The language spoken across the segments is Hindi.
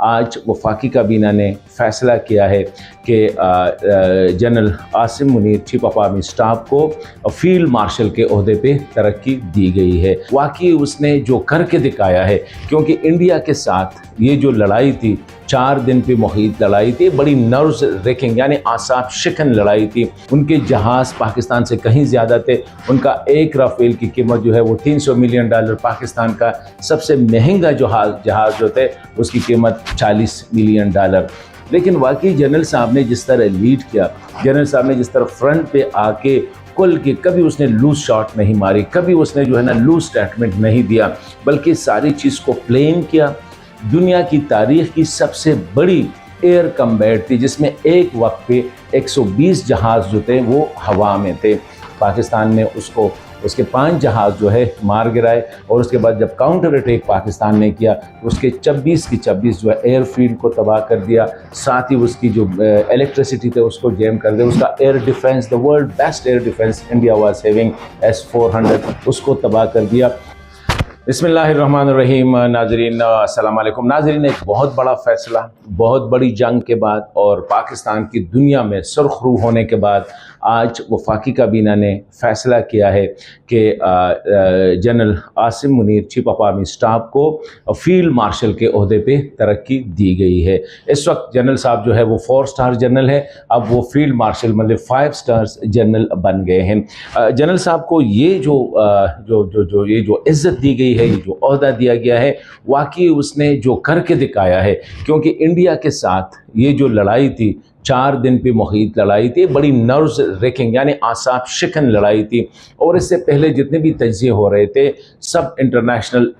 आज वफाकी काबीना ने फैसला किया है कि general Asim Munir chief of army staff को फील्ड मार्शल के ओहदे पे तरक्की दी गई है। वाकई उसने जो करके दिखाया है, क्योंकि इंडिया के साथ ये जो लड़ाई थी, 4 दिन पे मुहित लड़ाई थी, बड़ी नर्व्स रेकिंग यानी आसाब शिकन लड़ाई थी। उनके जहाज़ पाकिस्तान से कहीं ज़्यादा थे। उनका एक राफेल की कीमत जो है वो $300 मिलियन, पाकिस्तान का सबसे महंगा जहाज़ जो थे उसकी कीमत $40 मिलियन। लेकिन वाकई जनरल साहब ने जिस तरह लीड किया, जनरल साहब ने जिस तरह फ्रंट पे आके कुल के कभी उसने लूज शॉट नहीं मारी, कभी उसने जो है ना लूज स्टेटमेंट नहीं दिया, बल्कि सारी चीज़ को प्लेन किया। दुनिया की तारीख की सबसे बड़ी एयर कम्बैट थी, जिसमें एक वक्त पे 120 जहाज़ जो थे वो हवा में थे। पाकिस्तान ने उसके 5 जहाज़ जो है मार गिराए, और उसके बाद जब काउंटर अटैक पाकिस्तान ने किया तो उसके 26 की 26 जो है एयरफील्ड को तबाह कर दिया। साथ ही उसकी जो इलेक्ट्रिसिटी थे उसको जैम कर दिया। उसका air defence, the world best air defence India was having, S-400, उसको तबाह कर दिया। बिस्मिल्लाहिर्रहमानिर्रहीम। नाजरीन अस्सलाम वालेकुम। नाजरीन, एक बहुत बड़ा फ़ैसला, बहुत बड़ी जंग के बाद और पाकिस्तान की दुनिया में सुर्खरू होने के बाद आज वफाकी काबीना ने फ़ैसला किया है कि general Asim Munir chief of army staff को फील्ड मार्शल के ओहदे पे तरक्की दी गई है। इस वक्त जनरल साहब जो है वो 4 स्टार जनरल है, अब वो फील्ड मार्शल मतलब 5 स्टार्स जनरल बन गए हैं। जनरल साहब को ये जो इज़्ज़त दी गई है, ये जो ओहदा दिया गया है, वाकई उसने जो करके दिखाया है। क्योंकि इंडिया के साथ ये जो लड़ाई थी, 4 दिन पे मुहित लड़ाई थी, बड़ी नर्व्स रेकिंग यानी आसाब शिकन लड़ाई थी। और इससे पहले जितने भी तज्ज़िये हो रहे थे, सब इंटरनेशनल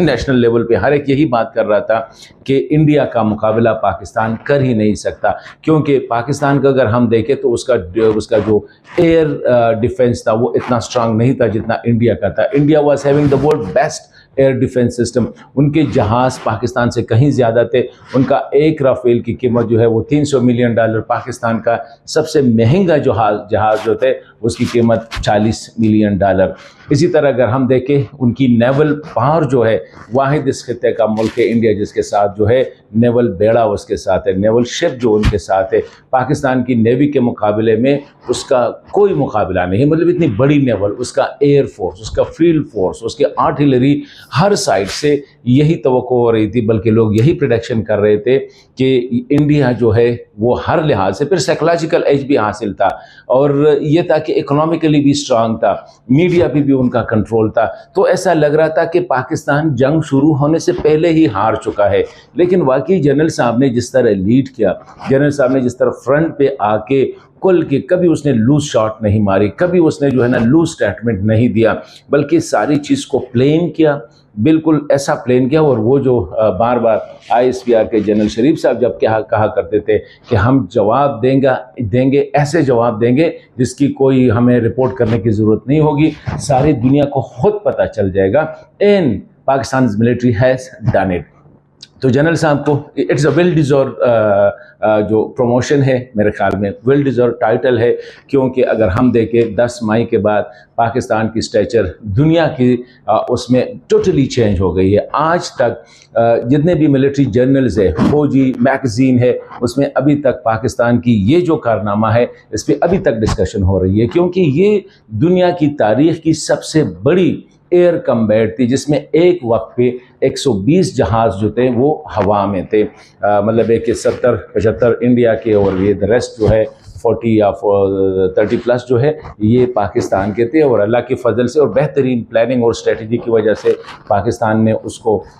नेशनल लेवल पे हर एक यही बात कर रहा था कि इंडिया का मुकाबला पाकिस्तान कर ही नहीं सकता। क्योंकि पाकिस्तान का अगर हम देखें तो उसका जो एयर डिफेंस था वो इतना स्ट्रांग नहीं था जितना इंडिया का था। India was having the world best air defence system. उनके जहाज़ पाकिस्तान से कहीं ज़्यादा थे। उनका एक राफेल की कीमत जो है वो $300 मिलियन, पाकिस्तान का सबसे महंगा जहाज़ जो थे उसकी कीमत $40 मिलियन। इसी तरह अगर हम देखें उनकी नेवल पावर जो है, वाहिद इस खित्ते का मुल्क है इंडिया जिसके साथ जो है नेवल बेड़ा उसके साथ है, नेवल शिप जो उनके साथ है। पाकिस्तान की नेवी के मुकाबले में उसका कोई मुकाबला नहीं, मतलब इतनी बड़ी नेवल, उसका एयर फोर्स, उसका फील्ड फोर्स, उसकी आर्टिलरी, हर साइड से यही तवक्को हो रही थी, बल्कि लोग यही प्रेडिक्शन कर रहे थे कि इंडिया जो है वो हर लिहाज से, फिर साइकोलॉजिकल एज भी हासिल था, और ये था कि इकोनॉमिकली भी स्ट्रांग था, मीडिया पे भी उनका कंट्रोल था। तो ऐसा लग रहा था कि पाकिस्तान जंग शुरू होने से पहले ही हार चुका है। लेकिन वाकई जनरल साहब ने जिस तरह लीड किया, जनरल साहब ने जिस तरह फ्रंट पे आके कुल के कभी उसने लूज शॉट नहीं मारी, कभी उसने जो है ना लूज स्टेटमेंट नहीं दिया, बल्कि सारी चीज़ को प्लेन किया, बिल्कुल ऐसा प्लेन किया। और वो जो बार बार ISPR के जनरल शरीफ साहब जब कहा करते थे कि हम जवाब देंगे, ऐसे जवाब देंगे जिसकी कोई हमें रिपोर्ट करने की ज़रूरत नहीं होगी, सारी दुनिया को खुद पता चल जाएगा। And Pakistan military has done it. तो जनरल साहब को इट्स अ वेल डिजर्व जो प्रमोशन है, मेरे ख्याल में वेल डिजर्व टाइटल है। क्योंकि अगर हम देखें 10 मई के बाद पाकिस्तान की स्टेचर दुनिया की उसमें टोटली चेंज हो गई है। आज तक जितने भी मिलिट्री जर्नल्स है, फौजी मैगजीन है, उसमें अभी तक पाकिस्तान की ये जो कारनामा है इस पर अभी तक डिस्कशन हो रही है। क्योंकि ये दुनिया की तारीख की सबसे बड़ी एयर कम्बैट थी, जिसमें एक वक्त पे 120 जहाज़ जो थे वो हवा में थे। मतलब एक 70-75 इंडिया के, और ये द रेस्ट जो है 40 या 30 प्लस जो है ये पाकिस्तान के थे। और अल्लाह के फजल से और बेहतरीन प्लानिंग और स्ट्रेटजी की वजह से पाकिस्तान ने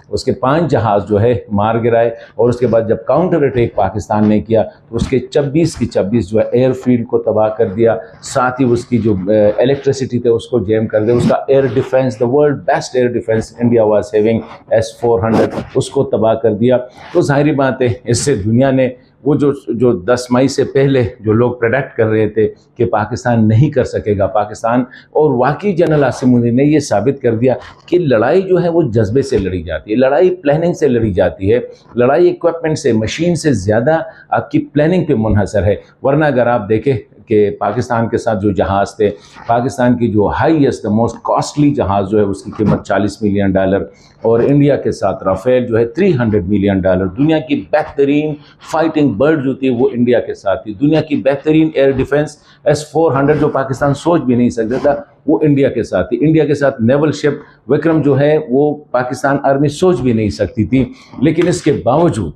उसके 5 जहाज़ जो है मार गिराए, और उसके बाद जब काउंटर अटैक पाकिस्तान ने किया तो उसके 26 की 26 जो है एयरफील्ड को तबाह कर दिया। साथ ही उसकी जो इलेक्ट्रिसिटी थे उसको जैम कर दिया। उसका air defence, the world best air defence India was having, S-400, उसको तबाह कर दिया। तो जाहिर बात है इससे दुनिया ने वो जो 10 मई से पहले जो लोग प्रेडिक्ट कर रहे थे कि पाकिस्तान नहीं कर सकेगा पाकिस्तान, और वाकई जनरल आसिम मुनीर ने ये साबित कर दिया कि लड़ाई जो है वो जज्बे से लड़ी जाती है, लड़ाई प्लानिंग से लड़ी जाती है, लड़ाई इक्विपमेंट से, मशीन से ज़्यादा आपकी प्लानिंग पे मुनहसर है। वरना अगर आप देखें कि पाकिस्तान के साथ जो जहाज़ थे, पाकिस्तान की जो हाईएस्ट मोस्ट कॉस्टली जहाज़ जो है उसकी कीमत $40 मिलियन, और इंडिया के साथ राफेल जो है $300 मिलियन। दुनिया की बेहतरीन फाइटिंग बर्ड जो थी वो इंडिया के साथ थी। दुनिया की बेहतरीन एयर डिफेंस S-400 जो पाकिस्तान सोच भी नहीं सकता था वो इंडिया के साथ थी। इंडिया के साथ नेवल शिप विक्रम जो है वो पाकिस्तान आर्मी सोच भी नहीं सकती थी। लेकिन इसके बावजूद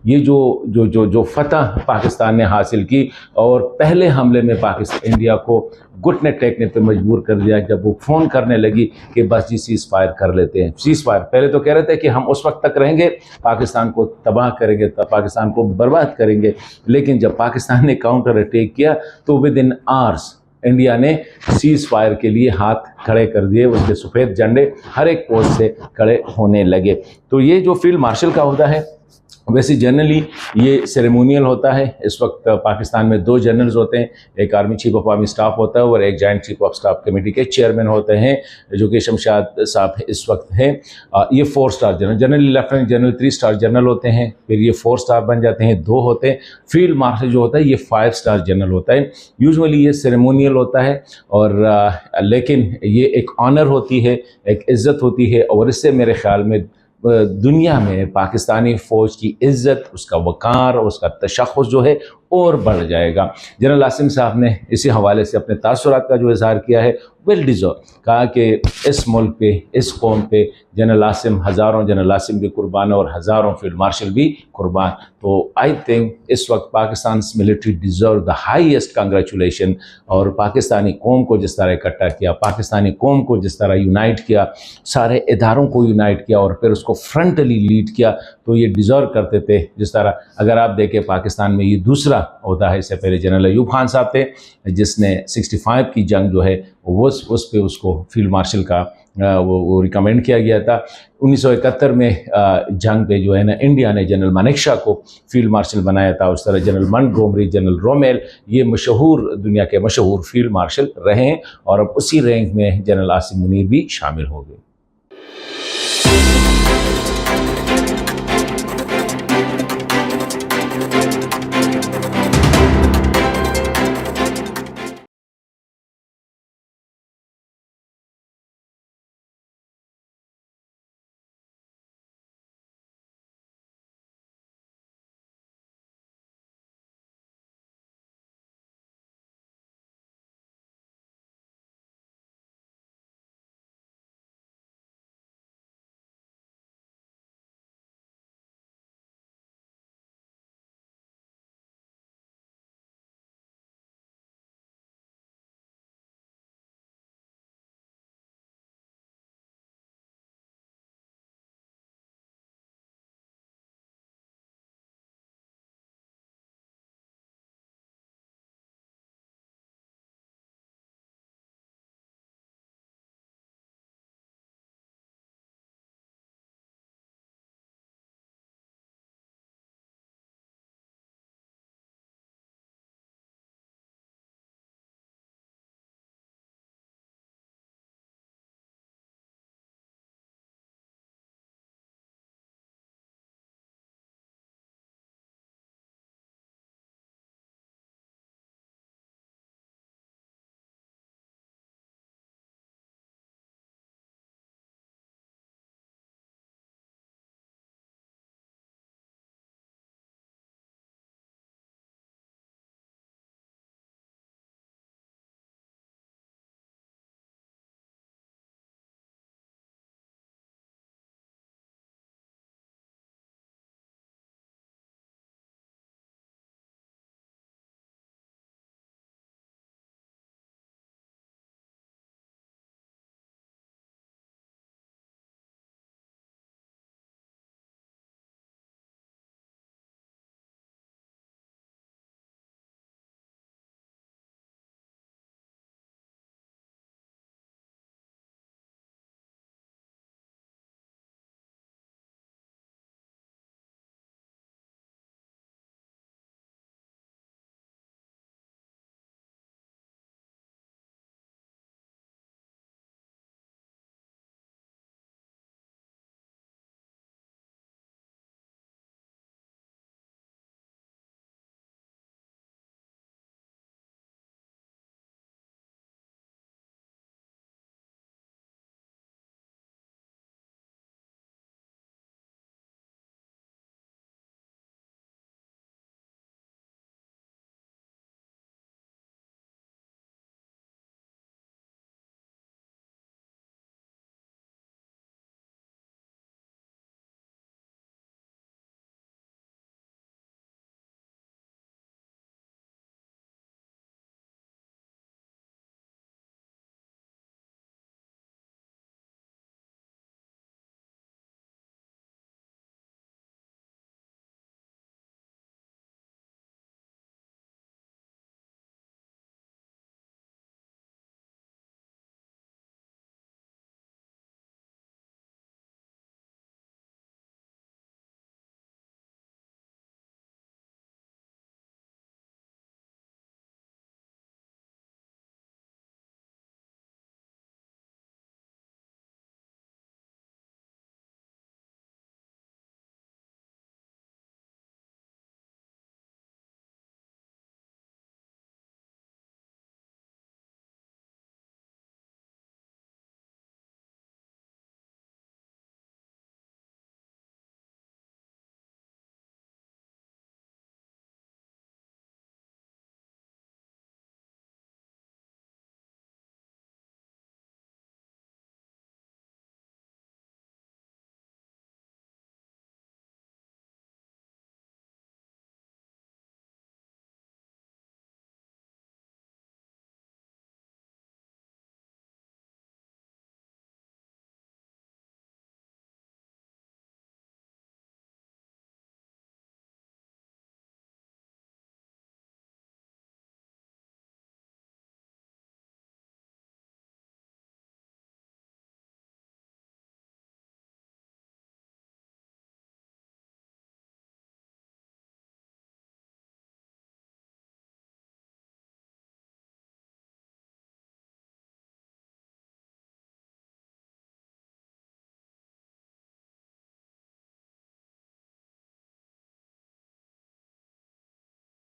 ये जो फतह पाकिस्तान ने हासिल की, और पहले हमले में पाकिस्तान इंडिया को घुटने टेकने पे मजबूर कर दिया जब वो फ़ोन करने लगी कि बस जी सीज़ फायर कर लेते हैं। सीज़ फायर पहले तो कह रहे थे कि हम उस वक्त तक रहेंगे, पाकिस्तान को तबाह करेंगे, पाकिस्तान को बर्बाद करेंगे। लेकिन जब पाकिस्तान ने काउंटर अटैक किया तो विद इन आवर्स इंडिया ने सीज़ फायर के लिए हाथ खड़े कर दिए, उसके सफ़ेद झंडे हर एक पोस्ट से खड़े होने लगे। तो ये जो फील्ड मार्शल का होता है वैसे जनरली ये सेरेमोनियल होता है। इस वक्त पाकिस्तान में 2 जनरल्स होते हैं, एक army chief of army staff होता है और एक joint chief of staff committee के चेयरमैन होते हैं जो कि शमशाद साहब इस वक्त हैं। ये 4 star general, generally lieutenant general 3 star general होते हैं, फिर ये 4 स्टार बन जाते हैं, 2 होते हैं। फील्ड मार्शल जो होता है ये 5 स्टार जनरल होता है। यूजुअली ये सेरेमोनियल होता है, और लेकिन ये एक ऑनर होती है, एक इज़्ज़त होती है, और इससे मेरे ख्याल में दुनिया में पाकिस्तानी फ़ौज की इज़्ज़त, उसका वक़ार और उसका तशख़्ख़ुस जो है और बढ़ जाएगा। जनरल आसिम साहब ने इसी हवाले से अपने तासुरात का जो इज़हार किया है वेल डिज़र्व, कहा कि इस मुल्क पे, इस कौम पे जनरल आसिम, हज़ारों जनरल आसिम भी कुर्बान और हज़ारों फील्ड मार्शल भी कुर्बान। तो आई थिंक इस वक्त Pakistan military deserve the highest congratulation. और पाकिस्तानी कौम को जिस तरह इकट्ठा किया, पाकिस्तानी कौम को जिस तरह यूनाइट किया, सारे इदारों को यूनाइट किया और फिर उसको फ्रंटली लीड किया, तो ये डिज़र्व करते थे। जिस तरह अगर आप देखें पाकिस्तान में ये दूसरा होता है, इससे पहले जनरल अयूब खान साहब थे जिसने 65 की जंग जो है वो उस पे उसको फील्ड मार्शल का वो रिकमेंड किया गया था। 1971 में जंग पे जो है ना इंडिया ने जनरल मानेकशॉ को फील्ड मार्शल बनाया था। उस तरह जनरल मंटगोमरी, जनरल रोमेल, ये मशहूर दुनिया के मशहूर फील्ड मार्शल रहे हैं, और अब उसी रैंक में जनरल आसिम मुनीर भी शामिल हो गए।